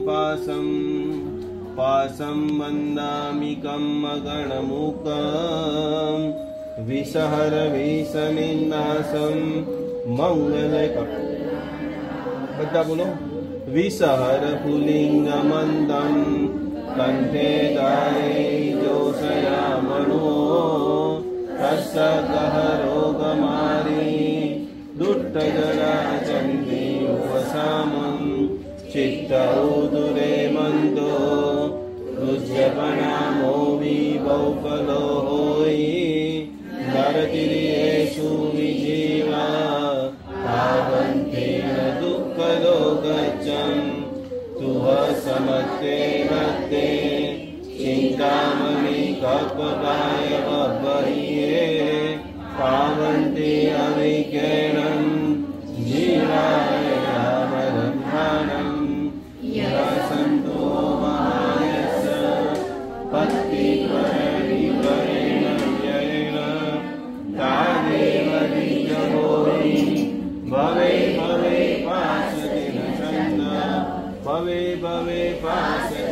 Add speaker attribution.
Speaker 1: पासं वन्दामि कम्मगणमुखं विसहर विषनिन्नासं બધા બોલો विसहर पुलिंगमन्दं कंठे दारे जोषयामनो तस्सगहरोगमारी दुट्टजरा चन्द्री उपशामं चित्तौदुरे मन्दो रुज्यपनामो विबौकलो होयि नरतिर्येषु विजीवा पावन्तेन दुःखदो गच्छन् तुह समत्ते मत्ते चिन्तामणि कल्पकाय बह्वये पावन्ते अविज्ञानं जीवाय रामरम्भानं सन्तो महायस पत्तिपरिवरेण व्ययेन तादेव निजभोरि भवे भवे पाशति न चन्द भवे भवे पाशति।